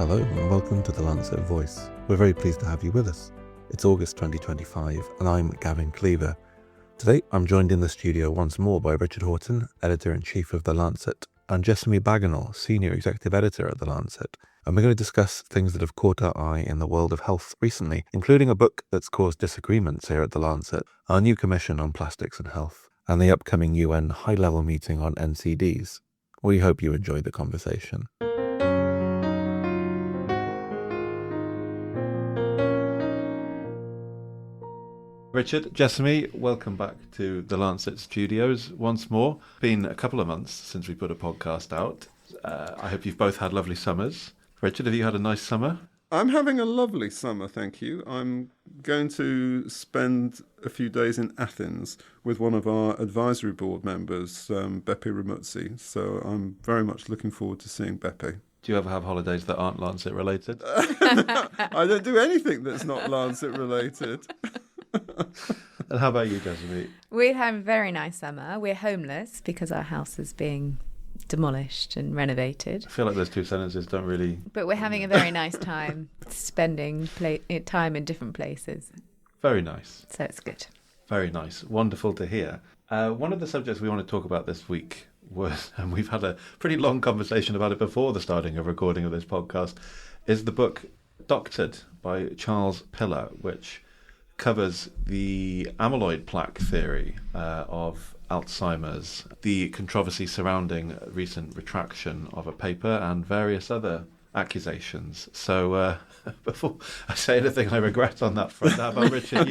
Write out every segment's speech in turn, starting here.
Hello and welcome to the Lancet Voice. We're very pleased to have you with us. It's August 2025 and I'm Gavin Cleaver. Today I'm joined in the studio once more by Richard Horton, Editor-in-Chief of The Lancet, and Jessamy Bagenal, Senior Executive Editor at The Lancet. And we're going to discuss things that have caught our eye in the world of health recently, including a book that's caused disagreements here at The Lancet, our new commission on plastics and health, and the upcoming UN high-level meeting on NCDs. We hope you enjoy the conversation. Richard, Jessamy, welcome back to the Lancet Studios once more. Been a couple of months since we put a podcast out. I hope you've both had lovely summers. Richard, have you had a nice summer? I'm having a lovely summer, thank you. I'm going to spend a few days in Athens with one of our advisory board members, Beppe Ramuzzi. So I'm very much looking forward to seeing Beppe. Do you ever have holidays that aren't Lancet related? No, I don't do anything that's not Lancet related. And how about you, Jessamy? We had a very nice summer. We're homeless because our house is being demolished and renovated. I feel like those two sentences don't really... But we're having a very nice time spending time in different places. Very nice. So it's good. Very nice. Wonderful to hear. One of the subjects we want to talk about this week was, and we've had a pretty long conversation about it before the starting of recording of this podcast, is the book Doctored by Charles Pillar, which covers the amyloid plaque theory of Alzheimer's, the controversy surrounding recent retraction of a paper and various other accusations. So before I say anything I regret on that front, how about Richard,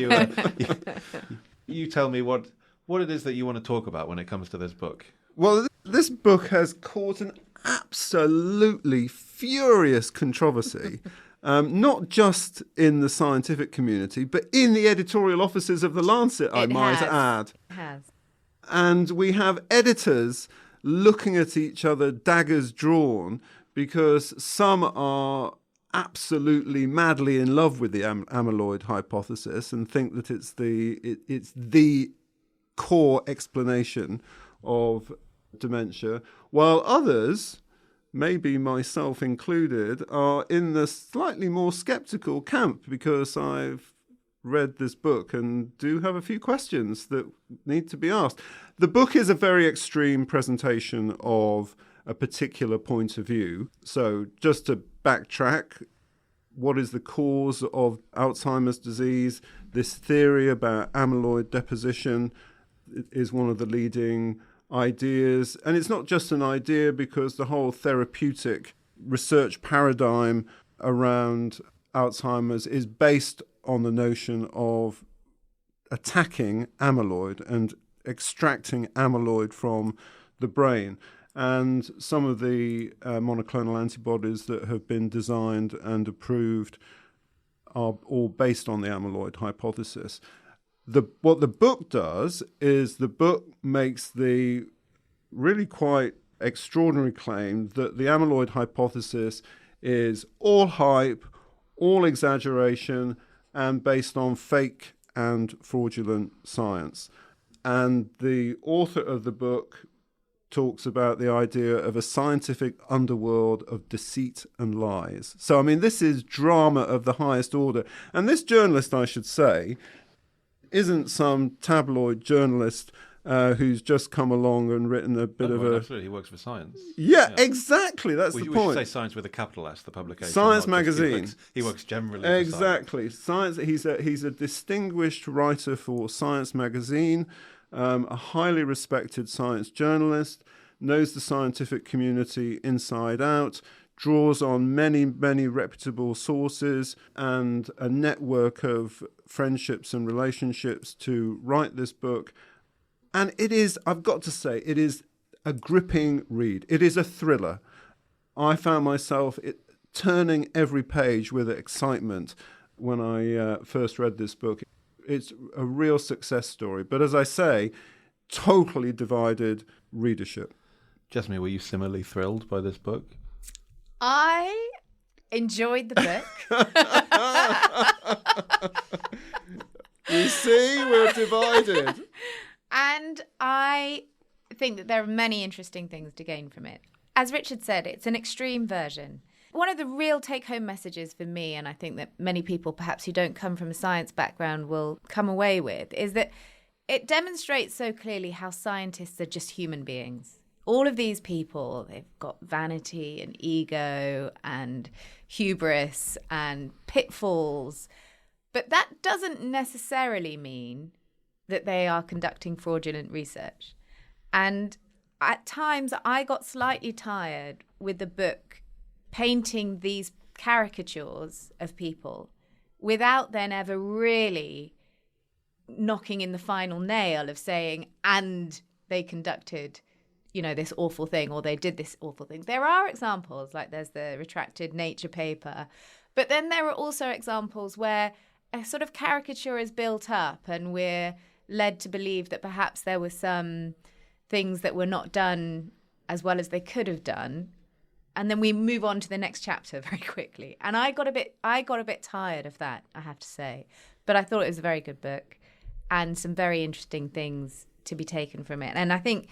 you tell me what it is that you want to talk about when it comes to this book. Well, this book has caught an absolutely furious controversy. Not just in the scientific community, but in the editorial offices of The Lancet, I might add. It has. And we have editors looking at each other, daggers drawn, because some are absolutely madly in love with the amyloid hypothesis and think that it's the core explanation of dementia, while others, maybe myself included, are in the slightly more sceptical camp because I've read this book and do have a few questions that need to be asked. The book is a very extreme presentation of a particular point of view. So just to backtrack, what is the cause of Alzheimer's disease? This theory about amyloid deposition is one of the leading ideas, and it's not just an idea because the whole therapeutic research paradigm around Alzheimer's is based on the notion of attacking amyloid and extracting amyloid from the brain. And some of the monoclonal antibodies that have been designed and approved are all based on the amyloid hypothesis. What the book does is the book makes the really quite extraordinary claim that the amyloid hypothesis is all hype, all exaggeration, and based on fake and fraudulent science. And the author of the book talks about the idea of a scientific underworld of deceit and lies. So, I mean, this is drama of the highest order. And this journalist, I should say, isn't some tabloid journalist who's just come along and written a bit of a... Absolutely, he works for Science. Yeah, exactly, that's the point. We should say Science with a capital S, the publication. Science magazine. He works generally exactly. For Science. He's a distinguished writer for Science magazine, a highly respected science journalist, knows the scientific community inside out, draws on many, many reputable sources and a network of friendships and relationships to write this book. And it is, I've got to say, it is a gripping read. It is a thriller. I found myself turning every page with excitement when I first read this book. It's a real success story. But as I say, totally divided readership. Jessamy, were you similarly thrilled by this book? I enjoyed the book. You see, we're divided. And I think that there are many interesting things to gain from it. As Richard said, it's an extreme version. One of the real take-home messages for me, and I think that many people perhaps who don't come from a science background will come away with, is that it demonstrates so clearly how scientists are just human beings. All of these people, they've got vanity and ego and hubris and pitfalls, but that doesn't necessarily mean that they are conducting fraudulent research. And at times I got slightly tired with the book painting these caricatures of people without then ever really knocking in the final nail of saying, and they conducted, this awful thing, or they did this awful thing. There are examples, like there's the retracted Nature paper, but then there are also examples where a sort of caricature is built up and we're led to believe that perhaps there were some things that were not done as well as they could have done. And then we move on to the next chapter very quickly. And I got a bit tired of that, I have to say. But I thought it was a very good book and some very interesting things to be taken from it. And I think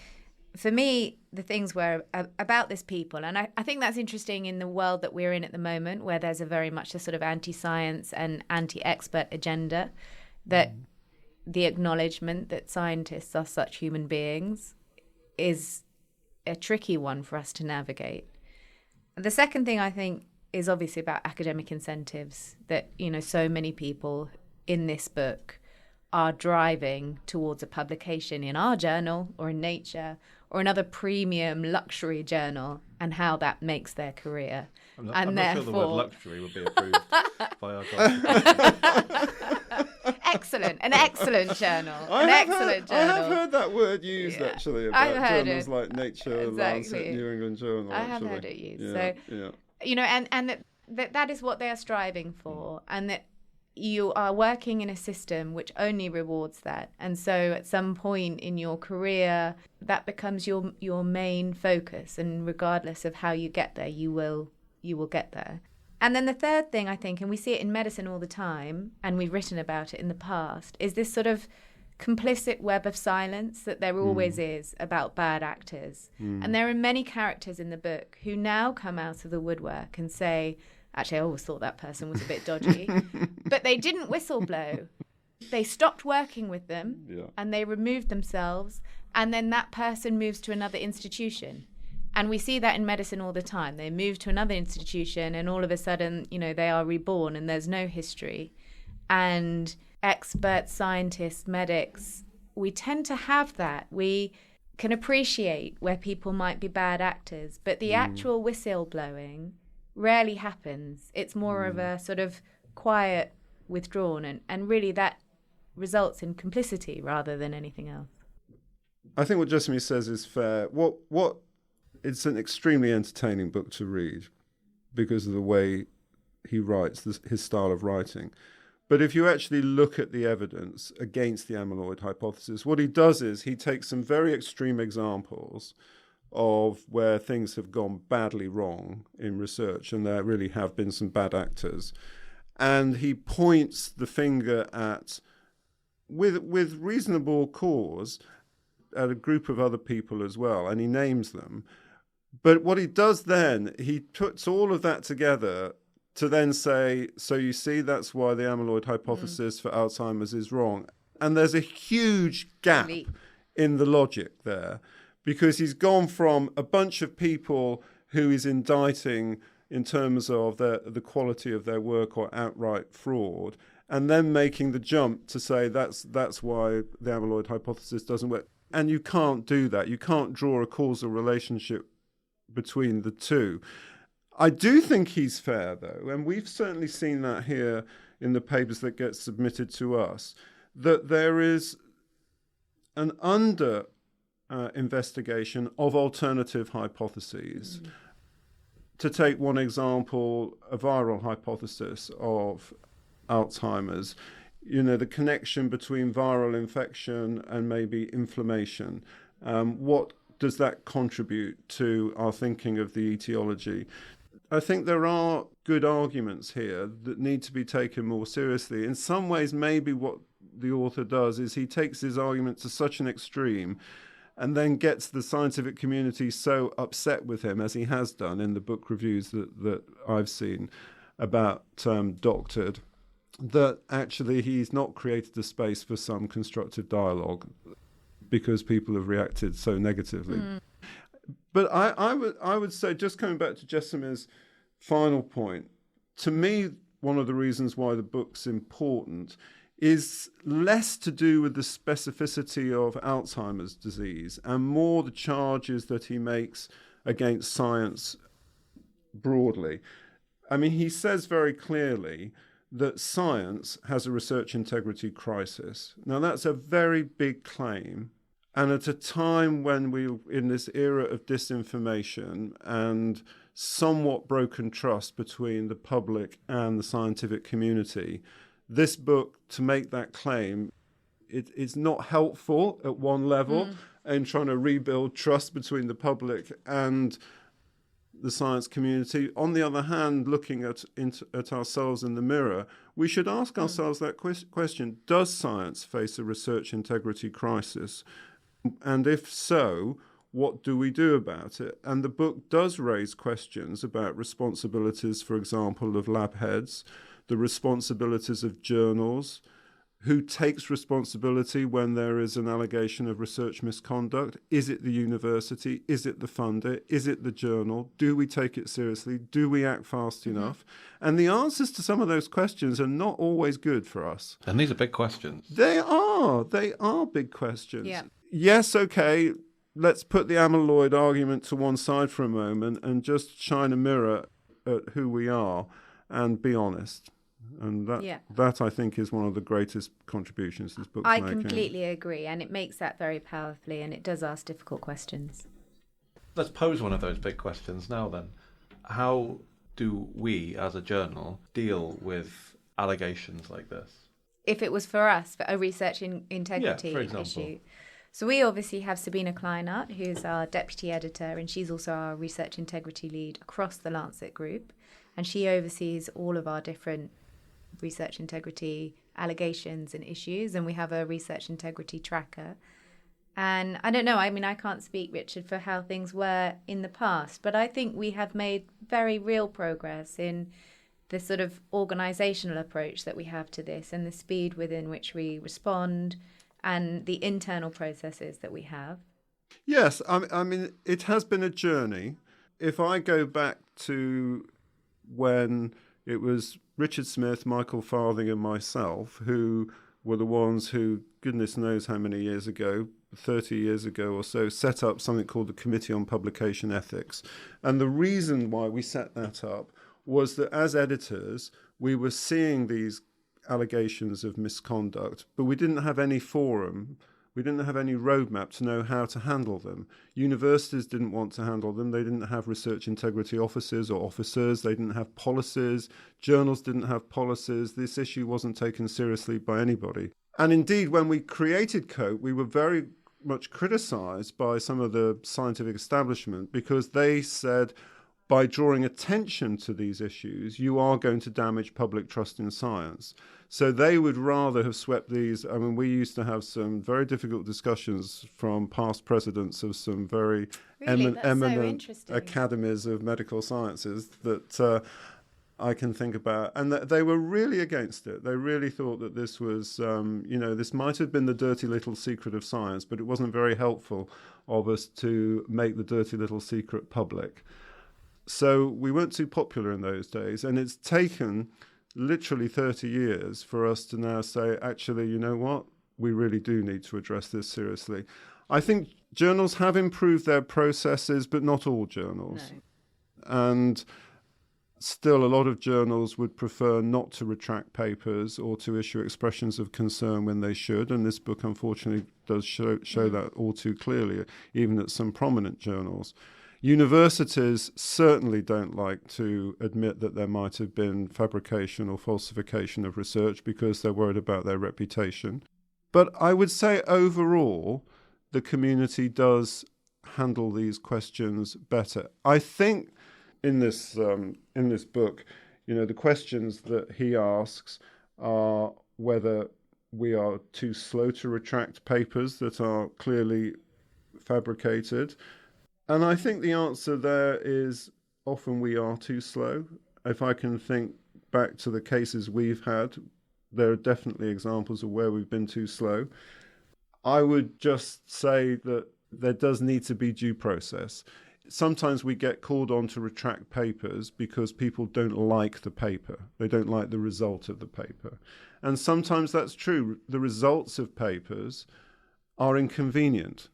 for me, the things were about this people. And I think that's interesting in the world that we're in at the moment, where there's a very much a sort of anti-science and anti-expert agenda, that the acknowledgement that scientists are such human beings is a tricky one for us to navigate. The second thing I think is obviously about academic incentives, that, so many people in this book are driving towards a publication in our journal or in Nature or another premium luxury journal, and how that makes their career. I'm not sure the word luxury would be approved by our guys. An excellent journal. I have heard that word used, actually, about journals like Nature, Lancet, New England Journal. I have heard it used. And that is what they are striving for, and that you are working in a system which only rewards that. And so at some point in your career, that becomes your main focus. And regardless of how you get there, you will get there. And then the third thing, I think, and we see it in medicine all the time, and we've written about it in the past, is this sort of complicit web of silence that there always is about bad actors. And there are many characters in the book who now come out of the woodwork and say, actually, I always thought that person was a bit dodgy. But they didn't whistleblow. They stopped working with them and they removed themselves. And then that person moves to another institution. And we see that in medicine all the time. They move to another institution and all of a sudden, they are reborn and there's no history. And experts, scientists, medics, we tend to have that. We can appreciate where people might be bad actors, but the actual whistleblowing rarely happens. It's more of a sort of quiet, withdrawn, and really that results in complicity rather than anything else. I think what Jessamy says is fair. It's an extremely entertaining book to read because of the way he writes, his style of writing. But if you actually look at the evidence against the amyloid hypothesis, what he does is he takes some very extreme examples of where things have gone badly wrong in research, and there really have been some bad actors. And he points the finger at, with reasonable cause, at a group of other people as well, and he names them. But what he does then, he puts all of that together to then say, so you see, that's why the amyloid hypothesis for Alzheimer's is wrong. And there's a huge gap in the logic there, because he's gone from a bunch of people who he's indicting in terms of the quality of their work or outright fraud, and then making the jump to say that's why the amyloid hypothesis doesn't work. And you can't do that. You can't draw a causal relationship between the two. I do think he's fair, though, and we've certainly seen that here in the papers that get submitted to us, that there is an investigation of alternative hypotheses. To take one example, a viral hypothesis of Alzheimer's, the connection between viral infection and maybe inflammation. What does that contribute to our thinking of the etiology? I think there are good arguments here that need to be taken more seriously. In some ways, maybe what the author does is he takes his argument to such an extreme and then gets the scientific community so upset with him, as he has done in the book reviews that I've seen about Doctored, that actually he's not created a space for some constructive dialogue because people have reacted so negatively. But I would say, just coming back to Jessamy's final point, to me, one of the reasons why the book's important is less to do with the specificity of Alzheimer's disease and more the charges that he makes against science broadly. I mean, he says very clearly that science has a research integrity crisis. Now, that's a very big claim. And at a time when we're in this era of disinformation and somewhat broken trust between the public and the scientific community, this book, to make that claim, it's not helpful at one level in trying to rebuild trust between the public and the science community. On the other hand, looking at ourselves in the mirror, we should ask ourselves that question: does science face a research integrity crisis? And if so, what do we do about it? And the book does raise questions about responsibilities, for example, of lab heads, the responsibilities of journals, who takes responsibility when there is an allegation of research misconduct. Is it the university? Is it the funder? Is it the journal? Do we take it seriously? Do we act fast enough? And the answers to some of those questions are not always good for us. And these are big questions. They are big questions. Yeah. Yes, okay, let's put the amyloid argument to one side for a moment and just shine a mirror at who we are and be honest. And that I think is one of the greatest contributions this book's making. I completely agree, and it makes that very powerfully, and it does ask difficult questions. Let's pose one of those big questions now then. How do we, as a journal, deal with allegations like this? If it was for us, for a research integrity issue. So we obviously have Sabina Kleinert, who's our deputy editor, and she's also our research integrity lead across the Lancet Group, and she oversees all of our different research integrity allegations and issues, and we have a research integrity tracker. And I don't know, I mean, I can't speak, Richard, for how things were in the past, but I think we have made very real progress in the sort of organisational approach that we have to this and the speed within which we respond and the internal processes that we have. Yes, I mean, it has been a journey. If I go back to when it was Richard Smith, Michael Farthing and myself who were the ones who, goodness knows how many years ago, 30 years ago or so, set up something called the Committee on Publication Ethics. And the reason why we set that up was that as editors, we were seeing these allegations of misconduct, but we didn't have any forum. We didn't have any roadmap to know how to handle them. Universities didn't want to handle them. They didn't have research integrity officers or officers. They didn't have policies. Journals didn't have policies. This issue wasn't taken seriously by anybody. And indeed, when we created COPE, we were very much criticised by some of the scientific establishment because they said, by drawing attention to these issues, you are going to damage public trust in science. So they would rather have swept these. I mean, we used to have some very difficult discussions from past presidents of some very eminent academies of medical sciences that I can think about. And they were really against it. They really thought that this was, this might have been the dirty little secret of science, but it wasn't very helpful of us to make the dirty little secret public. So we weren't too popular in those days, and it's taken literally 30 years for us to now say, actually, you know what? We really do need to address this seriously. I think journals have improved their processes, but not all journals. No. And still, a lot of journals would prefer not to retract papers or to issue expressions of concern when they should, and this book, unfortunately, does show that all too clearly, even at some prominent journals. Universities certainly don't like to admit that there might have been fabrication or falsification of research because they're worried about their reputation. But I would say overall, the community does handle these questions better. I think in this book, the questions that he asks are whether we are too slow to retract papers that are clearly fabricated. And I think the answer there is often we are too slow. If I can think back to the cases we've had, there are definitely examples of where we've been too slow. I would just say that there does need to be due process. Sometimes we get called on to retract papers because people don't like the paper. They don't like the result of the paper. And sometimes that's true. The results of papers are inconvenient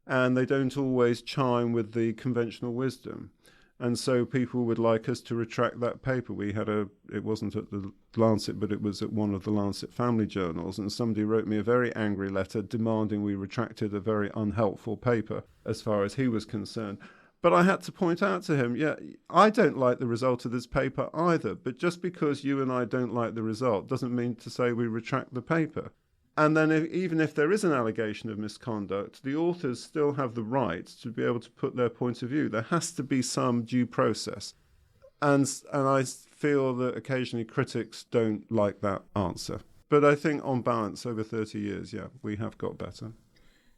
and they don't always chime with the conventional wisdom. And so people would like us to retract that paper. It wasn't at the Lancet, but it was at one of the Lancet family journals. And somebody wrote me a very angry letter demanding we retracted a very unhelpful paper as far as he was concerned. But I had to point out to him, I don't like the result of this paper either. But just because you and I don't like the result doesn't mean to say we retract the paper. And then even if there is an allegation of misconduct, the authors still have the right to be able to put their point of view. There has to be some due process. And I feel that occasionally critics don't like that answer. But I think on balance, over 30 years, we have got better.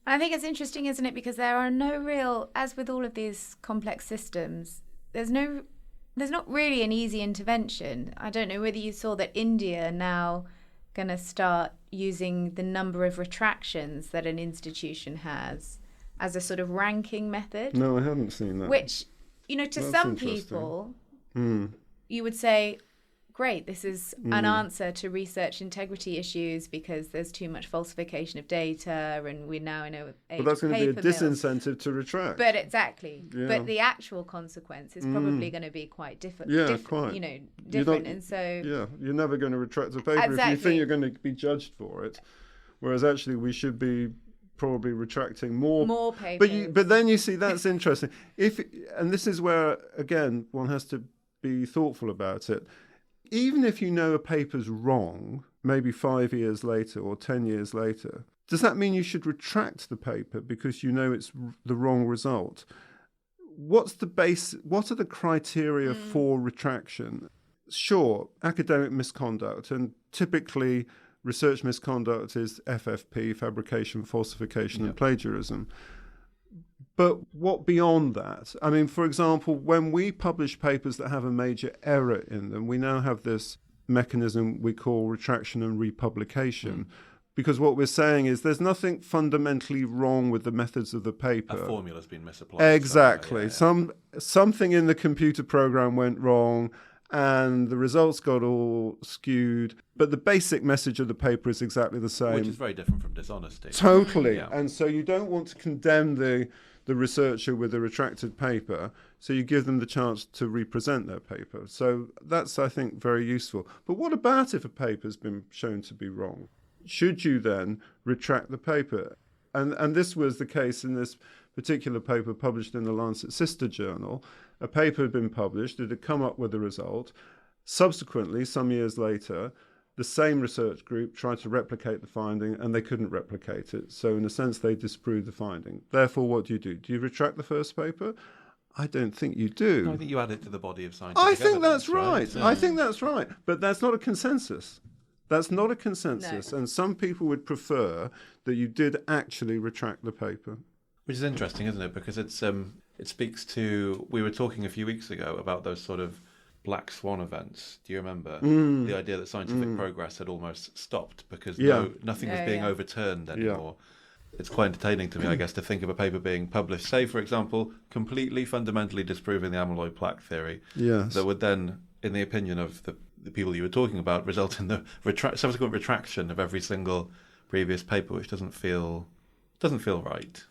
I think it's interesting, isn't it? Because there are no real, as with all of these complex systems, there's not really an easy intervention. I don't know whether you saw that India now going to start using the number of retractions that an institution has as a sort of ranking method. No, I haven't seen that. Which, to some people, you would say, great, this is an answer to research integrity issues because there's too much falsification of data and we're now in a age But that's going to be a disincentive to retract. But exactly. Yeah. But the actual consequence is probably going to be quite different. Quite. Different. And so... Yeah, you're never going to retract a paper if you think you're going to be judged for it. Whereas actually we should be probably retracting more papers. But then you see, that's interesting. And this is where, again, one has to be thoughtful about it. Even if you know a paper's wrong, maybe 5 years later or 10 years later, does that mean you should retract the paper because you know it's the wrong result? What are the criteria for retraction? Sure, academic misconduct, and typically research misconduct is FFP, fabrication, falsification, and plagiarism. But what beyond that? I mean, for example, when we publish papers that have a major error in them, we now have this mechanism we call retraction and republication. Because what we're saying is there's nothing fundamentally wrong with the methods of the paper. A formula's been misapplied. Exactly. Something in the computer program went wrong and the results got all skewed. But the basic message of the paper is exactly the same. Which is very different from dishonesty. Totally. Yeah. And so you don't want to condemn the researcher with a retracted paper, so you give them the chance to represent their paper. So that's, I think, very useful. But what about if a paper's been shown to be wrong? Should you then retract the paper? And this was the case in this particular paper published in the Lancet sister journal. A paper had been published, it had come up with a result. Subsequently, some years later, the same research group tried to replicate the finding and they couldn't replicate it. So in a sense, they disproved the finding. Therefore, what do? Do you retract the first paper? I don't think you do. No, I think you add it to the body of scientific evidence. That's right. I think that's right. But that's not a consensus. That's not a consensus. No. And some people would prefer that you did actually retract the paper. Which is interesting, isn't it? Because it speaks to... We were talking a few weeks ago about those sort of black swan events. Do you remember? The idea that scientific progress had almost stopped because nothing was being overturned anymore. Yeah. It's quite entertaining to me, I guess, to think of a paper being published, say, for example, completely fundamentally disproving the amyloid plaque theory. Yes. That would then, in the opinion of the people you were talking about, result in the subsequent retraction of every single previous paper, which doesn't feel right.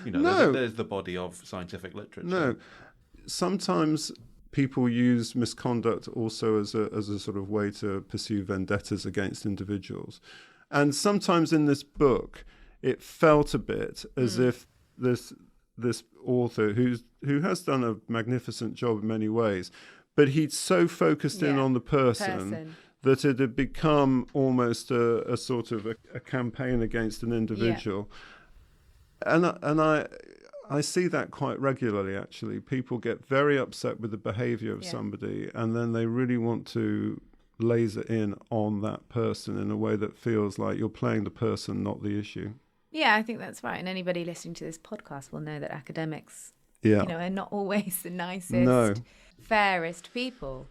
There's the body of scientific literature. No. Sometimes people use misconduct also as a sort of way to pursue vendettas against individuals. And sometimes in this book, it felt a bit as if this author, who has done a magnificent job in many ways, but he'd so focused in on the person that it had become almost a sort of a campaign against an individual. Yeah. And I see that quite regularly, actually. People get very upset with the behaviour of somebody, and then they really want to laser in on that person in a way that feels like you're playing the person, not the issue. Yeah, I think that's right. And anybody listening to this podcast will know that academics, Yeah. are not always the nicest, No. fairest people.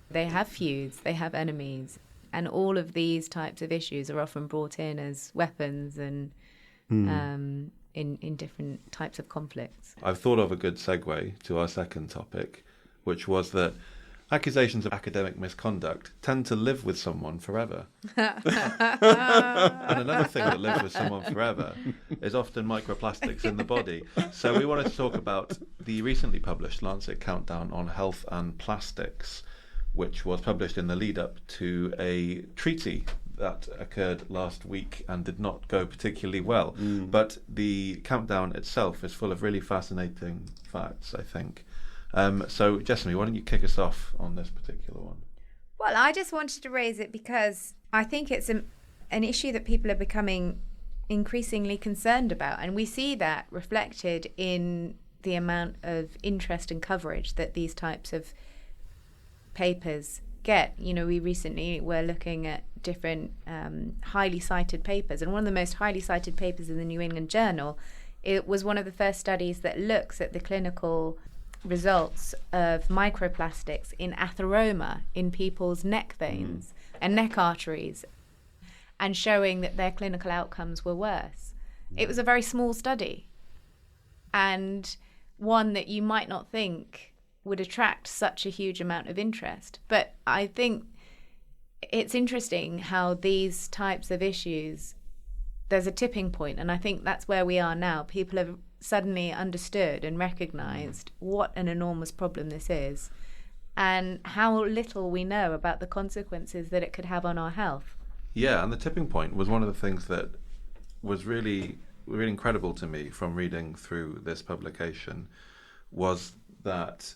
They have feuds, they have enemies, and all of these types of issues are often brought in as weapons and in different types of conflicts. I've thought of a good segue to our second topic, which was that accusations of academic misconduct tend to live with someone forever. And another thing that lives with someone forever is often microplastics in the body. So we wanted to talk about the recently published Lancet Countdown on Health and Plastics, which was published in the lead up to a treaty that occurred last week and did not go particularly well. But the countdown itself is full of really fascinating facts, I think. So, Jessamy, why don't you kick us off on this particular one? Well, I just wanted to raise it because I think it's an issue that people are becoming increasingly concerned about. And we see that reflected in the amount of interest and coverage that these types of papers get. We recently were looking at different highly cited papers. And one of the most highly cited papers in the New England Journal, it was one of the first studies that looks at the clinical results of microplastics in atheroma in people's neck veins and neck arteries, and showing that their clinical outcomes were worse. It was a very small study, and one that you might not think would attract such a huge amount of interest. But I think it's interesting how these types of issues, there's a tipping point, and I think that's where we are now. People have suddenly understood and recognised what an enormous problem this is and how little we know about the consequences that it could have on our health. Yeah, and the tipping point was one of the things that was really, really incredible to me from reading through this publication, was that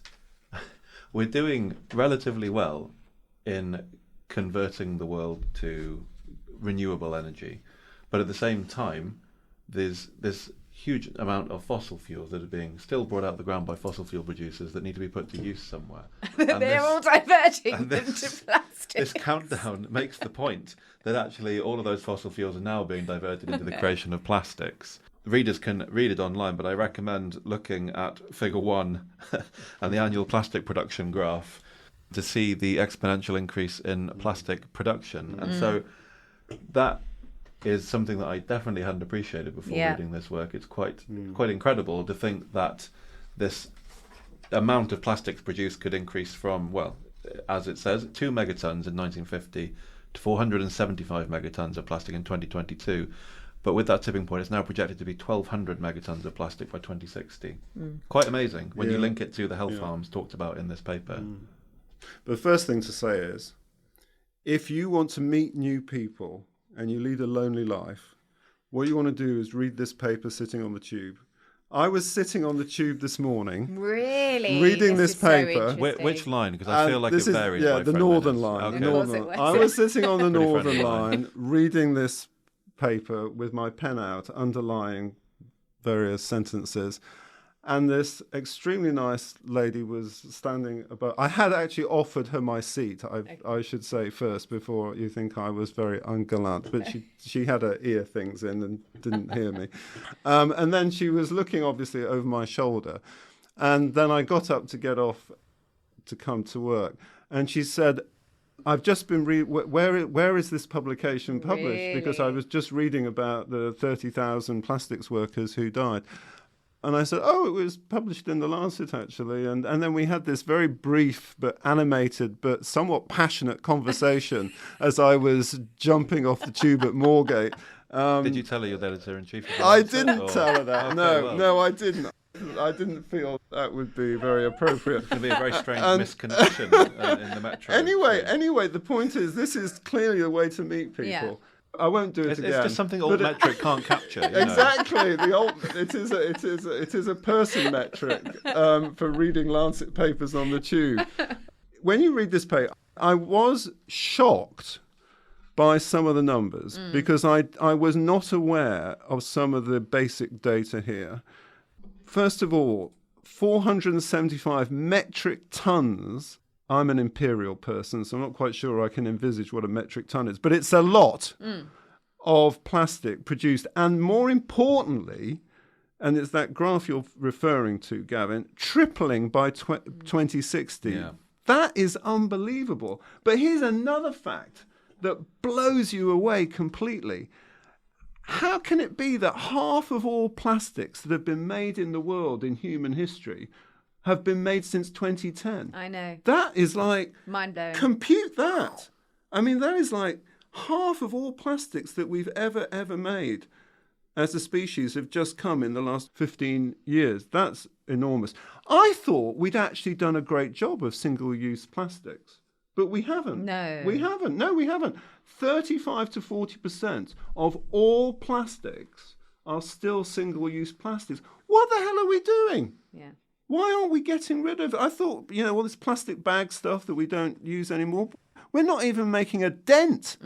we're doing relatively well in converting the world to renewable energy, but at the same time there's this huge amount of fossil fuels that are being still brought out of the ground by fossil fuel producers that need to be put to use somewhere. They're all diverging into plastic. This countdown makes the point that actually all of those fossil fuels are now being diverted into the creation of plastics. Readers can read it online, but I recommend looking at Figure 1 and the annual plastic production graph to see the exponential increase in plastic production. And so that is something that I definitely hadn't appreciated before reading this work. It's quite incredible to think that this amount of plastics produced could increase from, well, as it says, 2 megatons in 1950 to 475 megatons of plastic in 2022. But with that tipping point, it's now projected to be 1,200 megatons of plastic by 2060. Quite amazing when you link it to the health harms talked about in this paper. But the first thing to say is, if you want to meet new people and you lead a lonely life, what you want to do is read this paper sitting on the tube. I was sitting on the tube this morning, really reading this paper. Which line? Because I feel like it varies. Yeah, by the 5 northern minutes. line. Okay. The northern line. I was sitting on the Pretty northern friendly line, reading this paper with my pen out, underlying various sentences. And this extremely nice lady was standing above. I had actually offered her my seat, I should say first, before you think I was very ungallant. But she had her ear things in and didn't hear me. And then she was looking obviously over my shoulder. And then I got up to get off to come to work. And she said, I've just been where is this publication published? Really? Because I was just reading about the 30,000 plastics workers who died. And I said, it was published in the Lancet, actually. And then we had this very brief but animated but somewhat passionate conversation as I was jumping off the tube at Moorgate. Did you tell her you're the editor-in-chief? I didn't tell her that. Okay, No, I didn't. I didn't feel that would be very appropriate. It's going to be a very strange misconnection in the metro. Anyway, the point is, this is clearly a way to meet people. Yeah. I won't do it again. It's just something old metric can't capture. Exactly. It is a person metric for reading Lancet papers on the tube. When you read this paper, I was shocked by some of the numbers because I was not aware of some of the basic data here. First of all, 475 metric tons. I'm an imperial person, so I'm not quite sure I can envisage what a metric ton is, but it's a lot of plastic produced. And more importantly, and it's that graph you're referring to, Gavin, tripling by 2060. Yeah. That is unbelievable. But here's another fact that blows you away completely. How can it be that half of all plastics that have been made in the world in human history have been made since 2010? I know. That is like... Mind-blowing. Compute that. I mean, that is like half of all plastics that we've ever made as a species have just come in the last 15 years. That's enormous. I thought we'd actually done a great job of single-use plastics, but we haven't. No. We haven't. No, we haven't. 35 to 40% of all plastics are still single-use plastics. What the hell are we doing? Yeah. Why aren't we getting rid of it? I thought, all this plastic bag stuff that we don't use anymore, we're not even making a dent.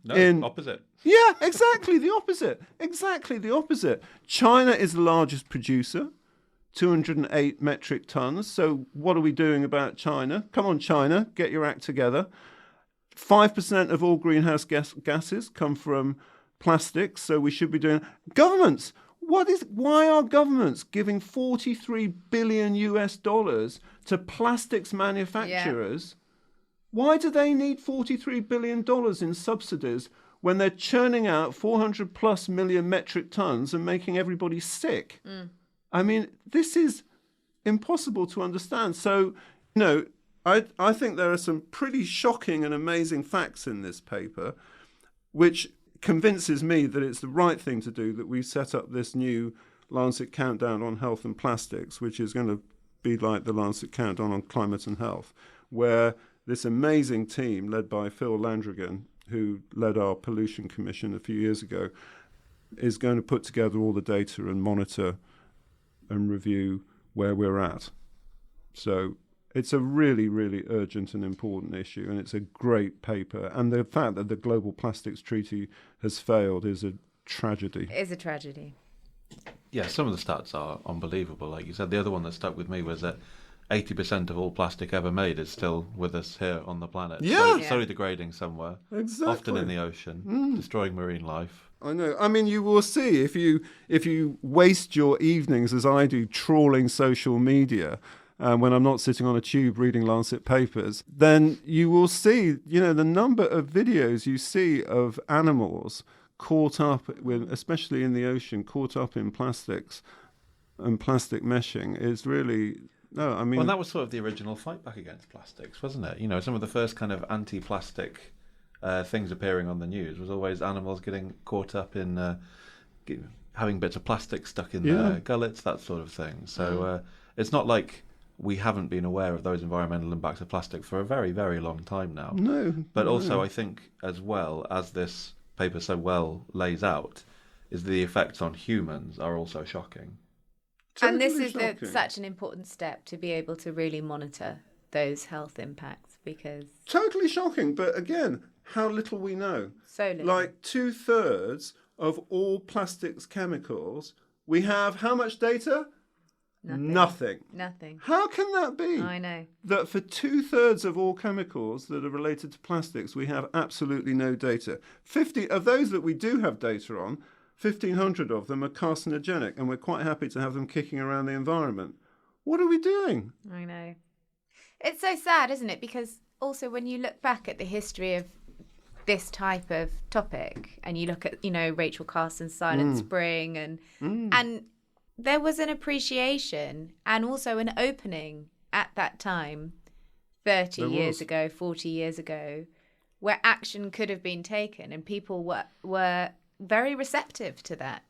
No, opposite. Yeah, exactly the opposite. Exactly the opposite. China is the largest producer, 208 metric tons. So what are we doing about China? Come on, China, get your act together. 5% of all greenhouse gases come from plastics, so we should be doing... Governments! Why are governments giving $43 billion to plastics manufacturers? Yeah. Why do they need $43 billion in subsidies when they're churning out 400 plus million metric tons and making everybody sick? I mean, this is impossible to understand. So, I think there are some pretty shocking and amazing facts in this paper, which convinces me that it's the right thing to do, that we set up this new Lancet Countdown on health and plastics, which is going to be like the Lancet Countdown on climate and health, where this amazing team led by Phil Landrigan, who led our pollution commission a few years ago, is going to put together all the data and monitor and review where we're at. So it's a really, really urgent and important issue, and it's a great paper. And the fact that the Global Plastics Treaty has failed is a tragedy. It is a tragedy. Yeah, some of the stats are unbelievable. Like you said, the other one that stuck with me was that 80% of all plastic ever made is still with us here on the planet. Yeah. Slowly degrading somewhere. Exactly. Often in the ocean, destroying marine life. I know. I mean, you will see if you waste your evenings, as I do, trawling social media, when I'm not sitting on a tube reading Lancet papers, then you will see, the number of videos you see of animals caught up with, especially in the ocean, caught up in plastics and plastic meshing is really... No, I mean... Well, that was sort of the original fight back against plastics, wasn't it? Some of the first kind of anti-plastic things appearing on the news was always animals getting caught up in having bits of plastic stuck in their gullets, that sort of thing. So it's not like we haven't been aware of those environmental impacts of plastic for a very, very long time now. No. But also, I think, as well, as this paper so well lays out, is the effects on humans are also shocking. And this is such an important step to be able to really monitor those health impacts, because... Totally shocking, but again, how little we know. So little. Like 2/3 of all plastics chemicals, we have how much data? Nothing. How can that be? I know. That for 2/3 of all chemicals that are related to plastics, we have absolutely no data. 50 of those that we do have data on, 1,500 of them are carcinogenic, and we're quite happy to have them kicking around the environment. What are we doing? I know. It's so sad, isn't it? Because also when you look back at the history of this type of topic, and you look at, Rachel Carson's Silent Spring, and there was an appreciation and also an opening at that time, 30 years ago, 40 years ago, where action could have been taken, and people were very receptive to that.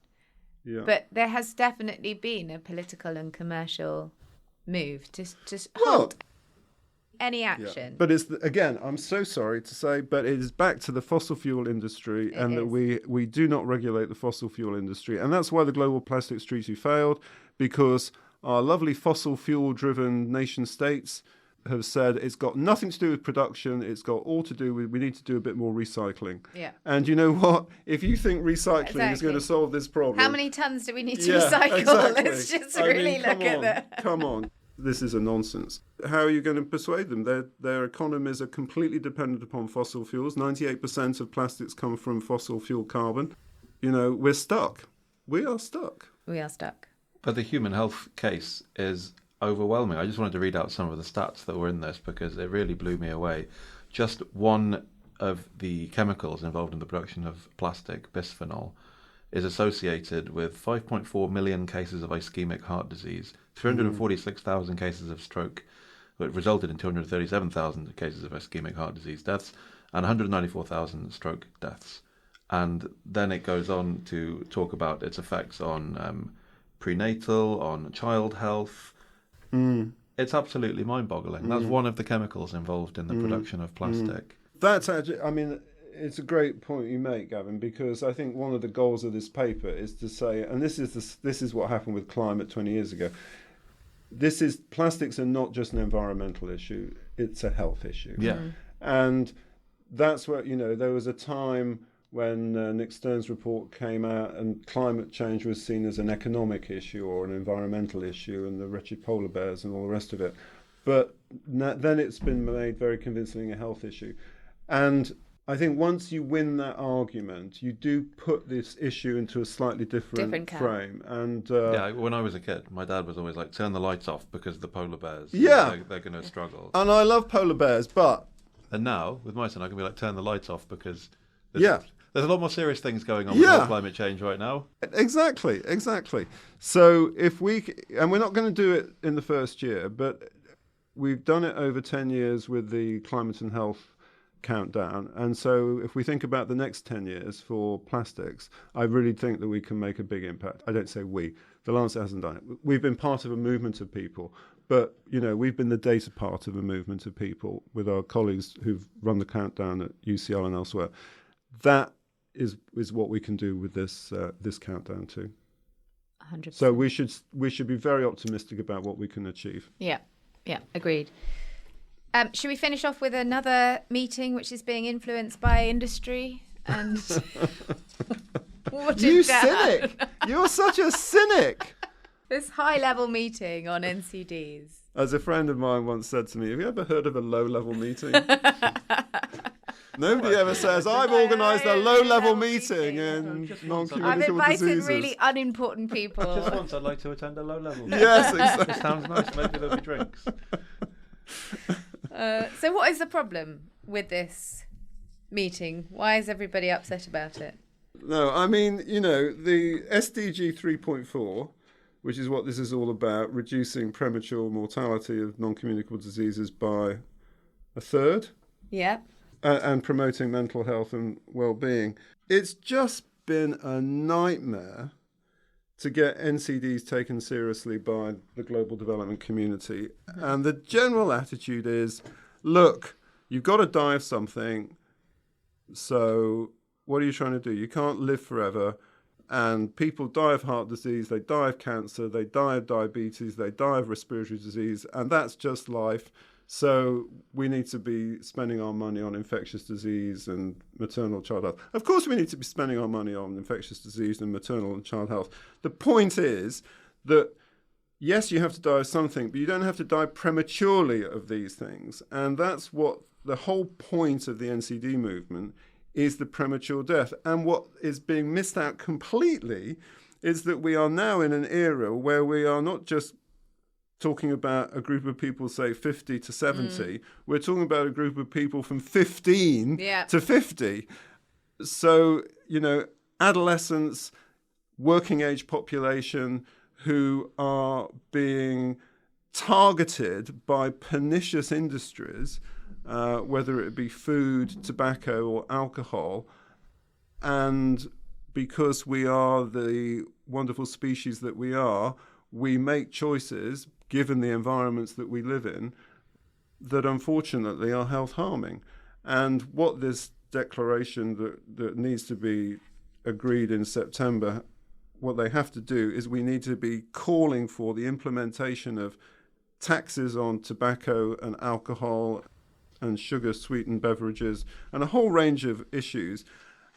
Yeah. But there has definitely been a political and commercial move to halt any action. Yeah. But again, I'm so sorry to say, but it is back to the fossil fuel industry, that we do not regulate the fossil fuel industry. And that's why the Global Plastics Treaty failed, because our lovely fossil fuel-driven nation states have said it's got nothing to do with production, it's got all to do with we need to do a bit more recycling. Yeah. And you know what? If you think recycling is going to solve this problem... How many tons do we need to recycle? Exactly. Let's just really look at that. Come on. this is a nonsense. How are you going to persuade them? Their economies are completely dependent upon fossil fuels. 98% of plastics come from fossil fuel carbon. We're stuck. We are stuck. We are stuck. But the human health case is overwhelming. I just wanted to read out some of the stats that were in this because it really blew me away. Just one of the chemicals involved in the production of plastic, bisphenol, is associated with 5.4 million cases of ischemic heart disease, 346,000 cases of stroke, which resulted in 237,000 cases of ischemic heart disease deaths, and 194,000 stroke deaths. And then it goes on to talk about its effects on prenatal, on child health. It's absolutely mind-boggling. That's one of the chemicals involved in the production of plastic. That's actually, it's a great point you make, Gavin, because I think one of the goals of this paper is to say, and this is what happened with climate 20 years ago. Plastics are not just an environmental issue; it's a health issue. Yeah, and that's where there was a time when Nick Stern's report came out, and climate change was seen as an economic issue or an environmental issue, and the wretched polar bears and all the rest of it. But then it's been made very convincingly a health issue. And I think once you win that argument, you do put this issue into a slightly different frame. And when I was a kid, my dad was always like, turn the lights off because the polar bears, they're going to struggle. And I love polar bears, but... And now, with my son, I can be like, turn the lights off because... There's a lot more serious things going on with climate change right now. Exactly. So and we're not going to do it in the first year, but we've done it over 10 years with the Climate and Health Countdown. And so if we think about the next 10 years for plastics, I really think that we can make a big impact. I don't say we. The Lancet hasn't done it. We've been part of a movement of people, but, we've been the data part of a movement of people with our colleagues who've run the countdown at UCL and elsewhere. That is what we can do with this countdown too. 100%. So we should be very optimistic about what we can achieve. Yeah, agreed. Should we finish off with another meeting which is being influenced by industry and You cynic! You're such a cynic. This high-level meeting on NCDs. As a friend of mine once said to me, have you ever heard of a low-level meeting? Nobody ever says, I've organised a low-level meeting in non-communicable I've diseases. invited really unimportant people. Just once I'd like to attend a low-level. Yes, exactly. It sounds nice. Maybe there'll be drinks. So what is the problem with this meeting? Why is everybody upset about it? No, the SDG 3.4, which is what this is all about, reducing premature mortality of non-communicable diseases by a third. Yeah. And promoting mental health and well-being. It's just been a nightmare to get NCDs taken seriously by the global development community. And the general attitude is, look, you've got to die of something, so what are you trying to do? You can't live forever. And people die of heart disease, they die of cancer, they die of diabetes, they die of respiratory disease, and that's just life. So we need to be spending our money on infectious disease and maternal child health. Of course we need to be spending our money on infectious disease and maternal and child health. The point is that, yes, you have to die of something, but you don't have to die prematurely of these things. And that's what the whole point of the NCD movement is, the premature death. And what is being missed out completely is that we are now in an era where we are not just talking about a group of people, say, 50 to 70. We're talking about a group of people from 15 to 50. So, adolescents, working age population who are being targeted by pernicious industries, whether it be food, tobacco or alcohol. And because we are the wonderful species that we are, we make choices, given the environments that we live in, that unfortunately are health harming. And what this declaration that needs to be agreed in September, what they have to do is we need to be calling for the implementation of taxes on tobacco and alcohol and sugar-sweetened beverages and a whole range of issues.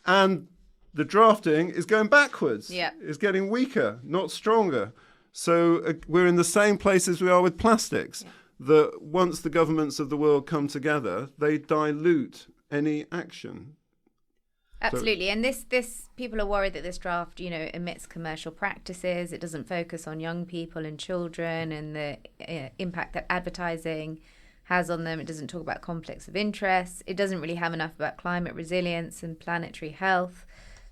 And the drafting is going backwards. Yeah. It's getting weaker, not stronger. So we're in the same place as we are with plastics, that once the governments of the world come together, they dilute any action. Absolutely. And this people are worried that this draft, omits commercial practices. It doesn't focus on young people and children and the impact that advertising has on them. It doesn't talk about conflicts of interest. It doesn't really have enough about climate resilience and planetary health.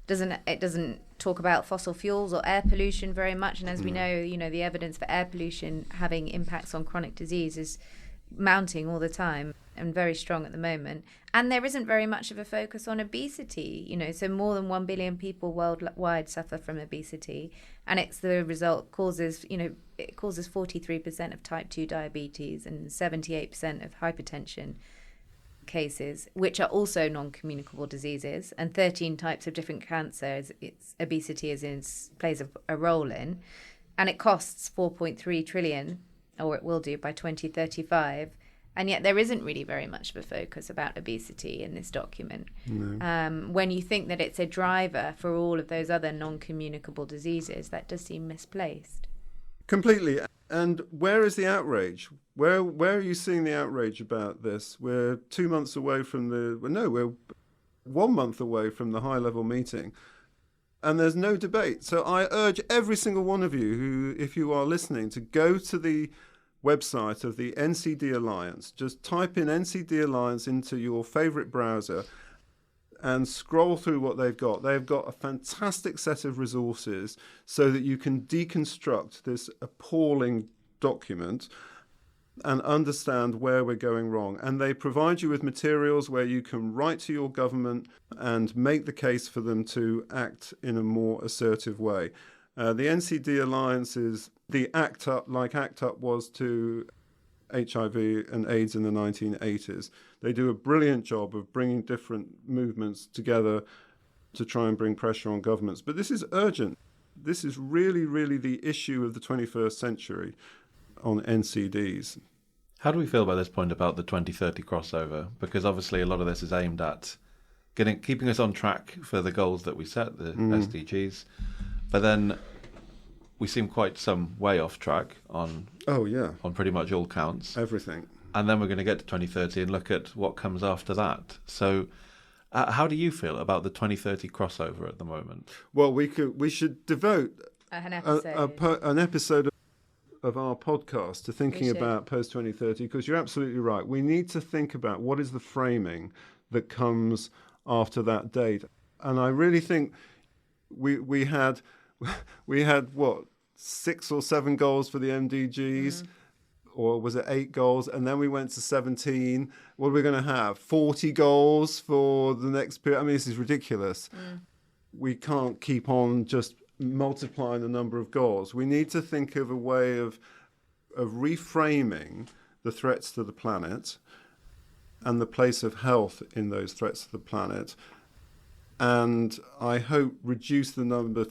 It doesn't talk about fossil fuels or air pollution very much. And as we know, the evidence for air pollution having impacts on chronic disease is mounting all the time and very strong at the moment. And there isn't very much of a focus on obesity, so more than 1 billion people worldwide suffer from obesity, and it's the result causes 43% of type 2 diabetes and 78% of hypertension cases, which are also non-communicable diseases, and 13 types of different cancers obesity plays a role in, and it costs 4.3 trillion, or it will do by 2035. And yet there isn't really very much of a focus about obesity in this document. No. When you think that it's a driver for all of those other non-communicable diseases, that does seem misplaced. Completely. And where is the outrage? Where are you seeing the outrage about this? We're 2 months away from we're 1 month away from the high-level meeting. And there's no debate. So I urge every single one of you who, if you are listening, to go to the website of the NCD Alliance. Just type in NCD Alliance into your favorite browser and scroll through what they've got. They've got a fantastic set of resources so that you can deconstruct this appalling document and understand where we're going wrong. And they provide you with materials where you can write to your government and make the case for them to act in a more assertive way. The NCD Alliance is the ACT UP, like ACT UP was to HIV and AIDS in the 1980s. They do a brilliant job of bringing different movements together to try and bring pressure on governments. But this is urgent. This is really, really the issue of the 21st century on NCDs. How do we feel by this point about the 2030 crossover? Because obviously a lot of this is aimed at keeping us on track for the goals that we set, the SDGs. But then we seem quite some way off track on pretty much all counts. Everything. And then we're going to get to 2030 and look at what comes after that. So how do you feel about the 2030 crossover at the moment? Well, we should devote an episode. An episode of our podcast to thinking about post-2030, because you're absolutely right. We need to think about what is the framing that comes after that date. And I really think we had what, 6 or 7 goals for the MDGs, or was it 8 goals? And then we went to 17. What are we going to have? 40 goals for the next period? I mean, this is ridiculous. We can't keep on just multiplying the number of goals. We need to think of a way of reframing the threats to the planet and the place of health in those threats to the planet. And I hope reduce the number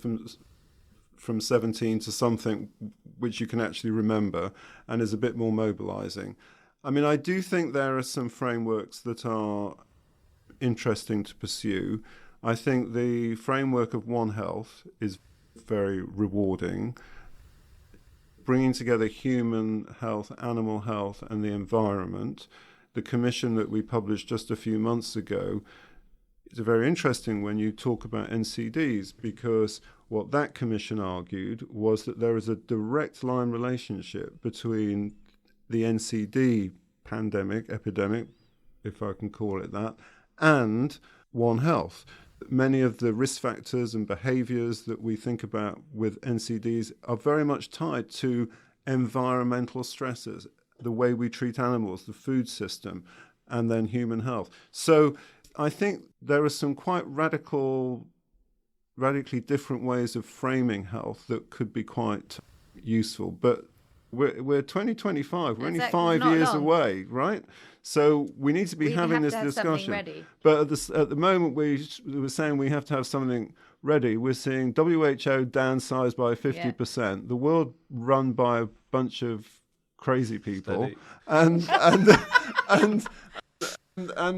from 17 to something which you can actually remember and is a bit more mobilizing. I mean, I do think there are some frameworks that are interesting to pursue. I think the framework of One Health is very rewarding. Bringing together human health, animal health, and the environment. The commission that we published just a few months ago is very interesting when you talk about NCDs, because what that commission argued was that there is a direct line relationship between the NCD epidemic, if I can call it that, and One Health. Many of the risk factors and behaviours that we think about with NCDs are very much tied to environmental stresses, the way we treat animals, the food system, and then human health. So I think there are some quite radically different ways of framing health that could be quite useful. But we're 2025. We're only 5 years away, right? So we need to be having this discussion. Ready. But at the moment, we were saying we have to have something ready. We're seeing WHO downsized by 50%. The world run by a bunch of crazy people, and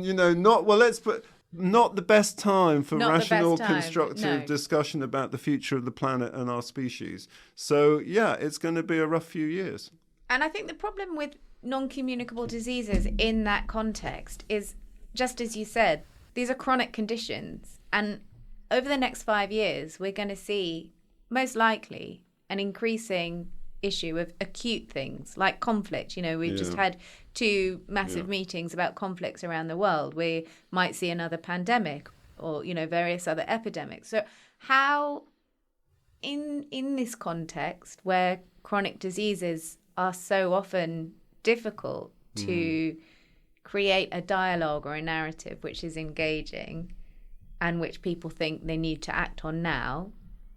you know, not well. Let's put Not the best time for Not the best rational, time, constructive no. discussion about the future of the planet and our species. So, yeah, it's going to be a rough few years. And I think the problem with non-communicable diseases in that context is, just as you said, these are chronic conditions. And over the next 5 years, we're going to see, most likely, an increasing issue of acute things like conflict. We've just had 2 massive meetings about conflicts around the world. We might see another pandemic or, various other epidemics. So how, in this context where chronic diseases are so often difficult to create a dialogue or a narrative which is engaging and which people think they need to act on now,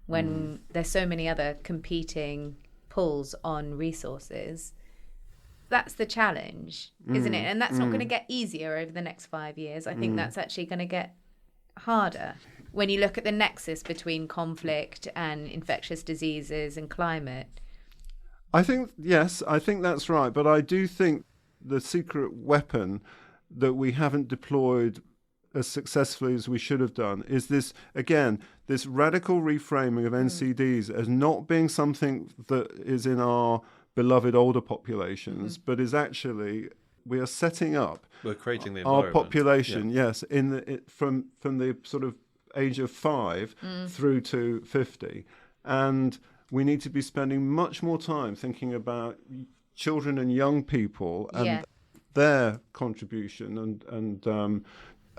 when there's so many other competing pulls on resources, that's the challenge, isn't it? And that's not going to get easier over the next 5 years. I think that's actually going to get harder when you look at the nexus between conflict and infectious diseases and climate. I think that's right. But I do think the secret weapon that we haven't deployed as successfully as we should have done is this radical reframing of NCDs as not being something that is in our beloved older populations, but is actually, we are setting up We're creating the our environment. population, from the sort of age of 5 through to 50. And we need to be spending much more time thinking about children and young people and their contribution and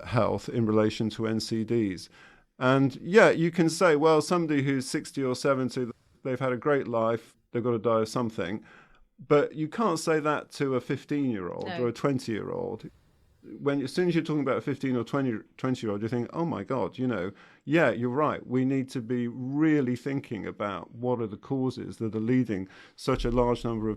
health in relation to NCDs. And you can say, well, somebody who's 60 or 70, they've had a great life, they've got to die of something. But you can't say that to a 15-year-old or a 20-year-old. As soon as you're talking about a 15 or 20-year-old, you think, oh my God, you're right. We need to be really thinking about what are the causes that are leading such a large number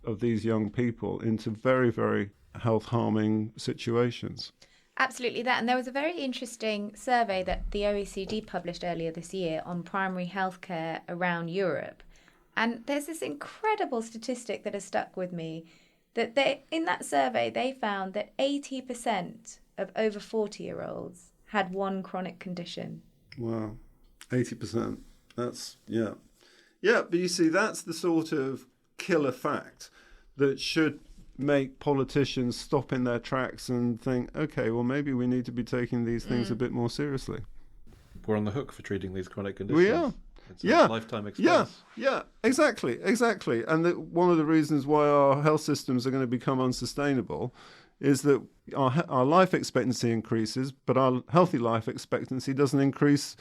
of these young people into very, very health-harming situations. Absolutely that. And there was a very interesting survey that the OECD published earlier this year on primary healthcare around Europe. And there's this incredible statistic that has stuck with me, that in that survey, they found that 80% of over 40-year-olds had one chronic condition. Wow, 80%. That's, Yeah, but you see, that's the sort of killer fact that should make politicians stop in their tracks and think, okay, well, maybe we need to be taking these things a bit more seriously. We're on the hook for treating these chronic conditions. We are. It's a lifetime expense. Yeah, exactly. And one of the reasons why our health systems are going to become unsustainable is that our life expectancy increases, but our healthy life expectancy doesn't increase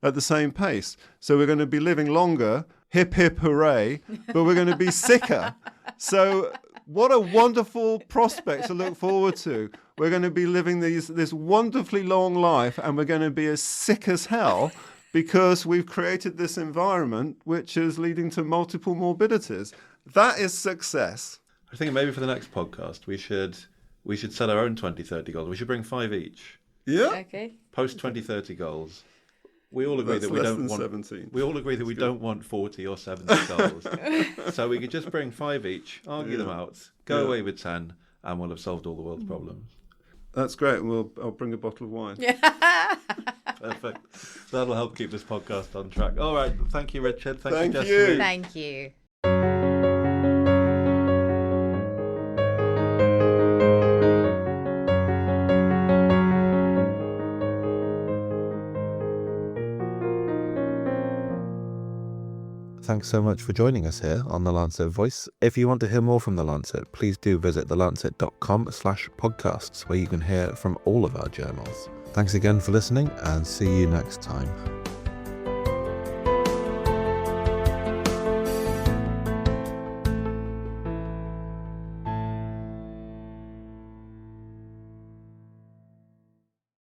at the same pace. So we're going to be living longer, hip, hip, hooray, but we're going to be sicker. So what a wonderful prospect to look forward to. We're going to be living this wonderfully long life, and we're going to be as sick as hell because we've created this environment which is leading to multiple morbidities. That is success. I think maybe for the next podcast, we should set our own 2030 goals. We should bring 5 each. Yeah. Okay. Post 2030 goals. We all agree That's that we less don't than want 17. We all agree that we don't want 40 or 70 goals. So we could just bring 5 each, argue them out, go away with 10, and we'll have solved all the world's problems. That's great. I'll bring a bottle of wine. Perfect. That'll help keep this podcast on track. All right. Thank you, Richard. Thank you, Thank you. Jessamy. Thank you. Thanks so much for joining us here on the Lancet Voice. If you want to hear more from the Lancet, please do visit thelancet.com/podcasts, where you can hear from all of our journals. Thanks again for listening, and see you next time.